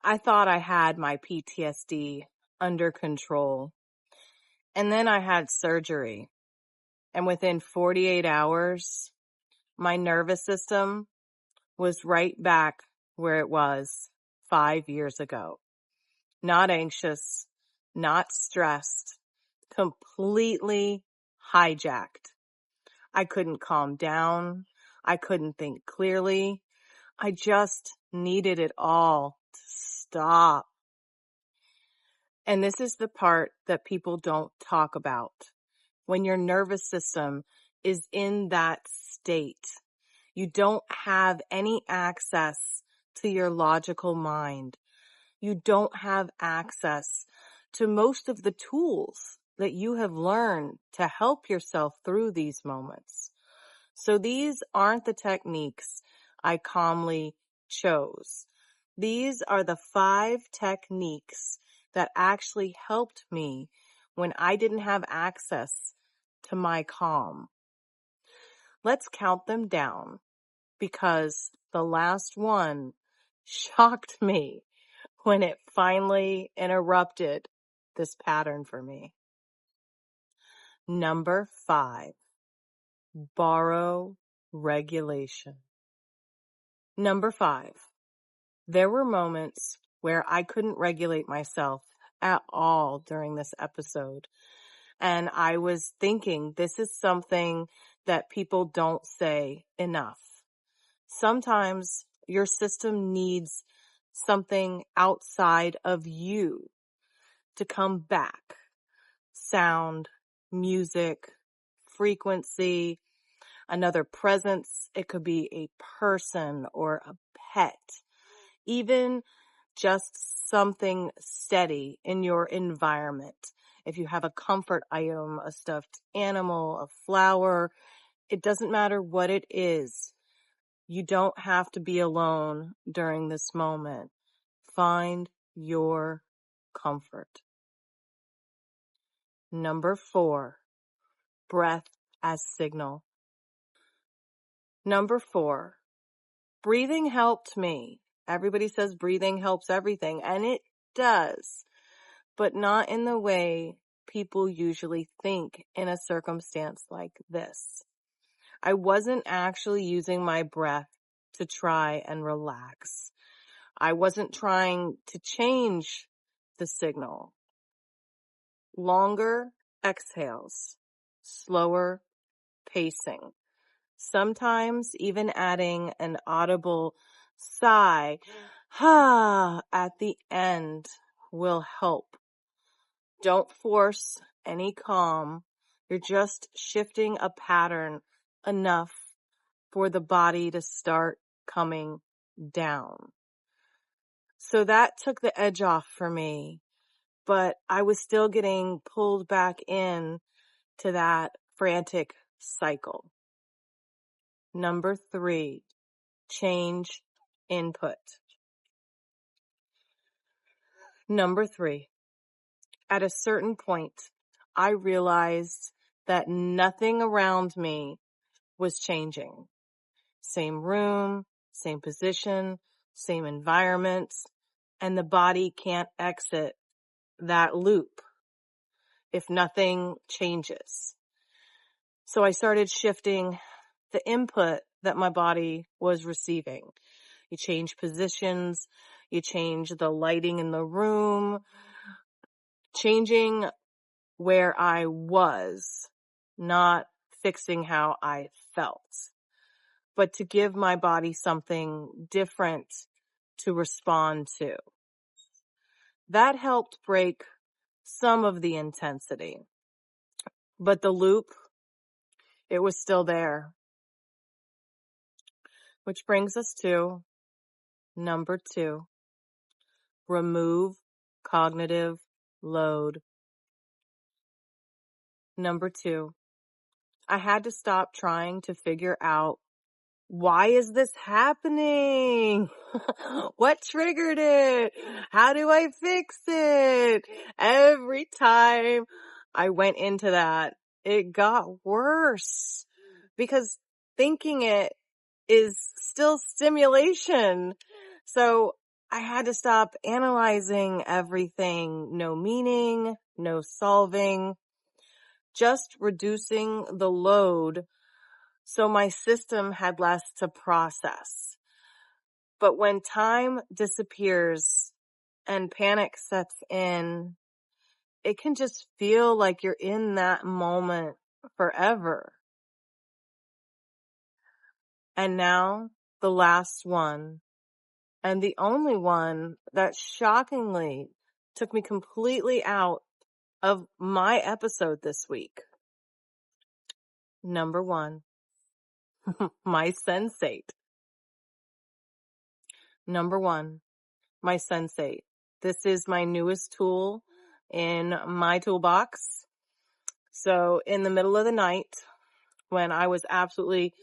I thought I had my PTSD under control. And then I had surgery. And within 48 hours, my nervous system was right back where it was 5 years ago. Not anxious, not stressed, completely hijacked. I couldn't calm down. I couldn't think clearly. I just needed it all to stop. And this is the part that people don't talk about. When your nervous system is in that state, you don't have any access to your logical mind. You don't have access to most of the tools that you have learned to help yourself through these moments. So these aren't the techniques I calmly chose. These are the 5 techniques that actually helped me when I didn't have access to my calm. Let's count them down because the last one shocked me when it finally interrupted this pattern for me. Number 5, borrow regulation. Number 5, there were moments where I couldn't regulate myself at all during this episode. And I was thinking, this is something that people don't say enough. Sometimes your system needs something outside of you to come back. Sound, music, frequency, another presence. It could be a person or a pet. Even just something steady in your environment. If you have a comfort item, a stuffed animal, a flower, it doesn't matter what it is. You don't have to be alone during this moment. Find your comfort. Number 4, breath as signal. Number 4, breathing helped me. Everybody says breathing helps everything, and it does, but not in the way people usually think in a circumstance like this. I wasn't actually using my breath to try and relax. I wasn't trying to change the signal. Longer exhales, slower pacing. Sometimes even adding an audible sigh, at the end will help. Don't force any calm. You're just shifting a pattern enough for the body to start coming down. So that took the edge off for me, but I was still getting pulled back in to that frantic cycle. Number 3, change input. Number 3, at a certain point, I realized that nothing around me was changing. Same room, same position, same environment, and the body can't exit that loop if nothing changes. So I started shifting the input that my body was receiving. You change positions, you change the lighting in the room, changing where I was, not fixing how I felt, but to give my body something different to respond to. That helped break some of the intensity, but the loop, it was still there. Which brings us to number 2, remove cognitive load. Number 2, I had to stop trying to figure out, why is this happening? What triggered it? How do I fix it? Every time I went into that, it got worse because thinking it is still stimulation. So I had to stop analyzing everything. No meaning, no solving, just reducing the load so my system had less to process. But when time disappears and panic sets in, it can just feel like you're in that moment forever. And now, the last one, and the only one that shockingly took me completely out of my episode this week. Number 1, my Sensate. Number 1, my Sensate. This is my newest tool in my toolbox. So in the middle of the night, when I was absolutely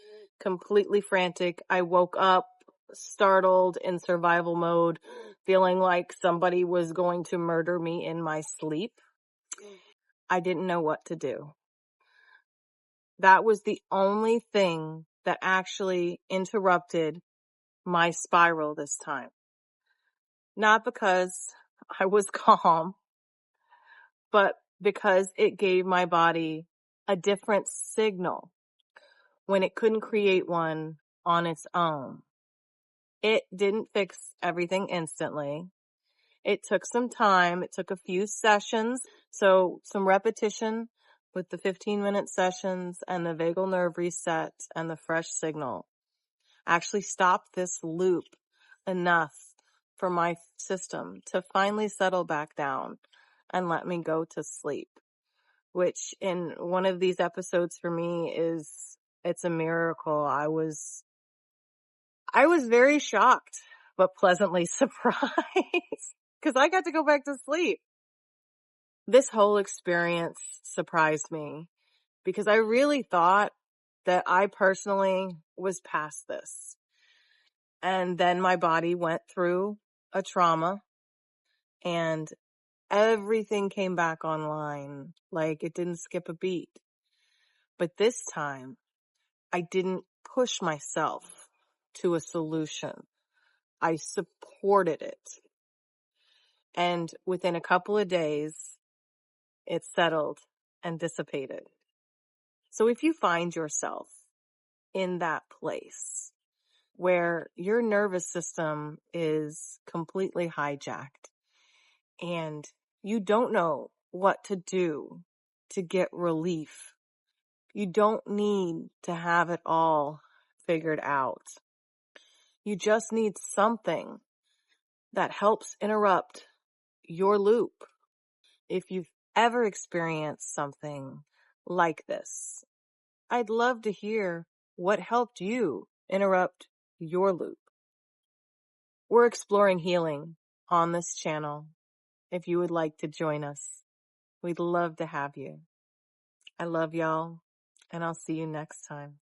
completely frantic, I woke up startled in survival mode, feeling like somebody was going to murder me in my sleep. I didn't know what to do. That was the only thing that actually interrupted my spiral this time. Not because I was calm, but because it gave my body a different signal when it couldn't create one on its own. It didn't fix everything instantly. It took some time. It took a few sessions. So some repetition with the 15-minute sessions and the vagal nerve reset and the fresh signal actually stopped this loop enough for my system to finally settle back down and let me go to sleep, which in one of these episodes for me it's a miracle. I was very shocked, but pleasantly surprised because I got to go back to sleep. This whole experience surprised me because I really thought that I personally was past this. And then my body went through a trauma and everything came back online. Like it didn't skip a beat. But this time I didn't push myself to a solution. I supported it. And within a couple of days, it settled and dissipated. So if you find yourself in that place where your nervous system is completely hijacked and you don't know what to do to get relief, you don't need to have it all figured out. You just need something that helps interrupt your loop. If you've ever experienced something like this, I'd love to hear what helped you interrupt your loop. We're exploring healing on this channel. If you would like to join us, we'd love to have you. I love y'all, and I'll see you next time.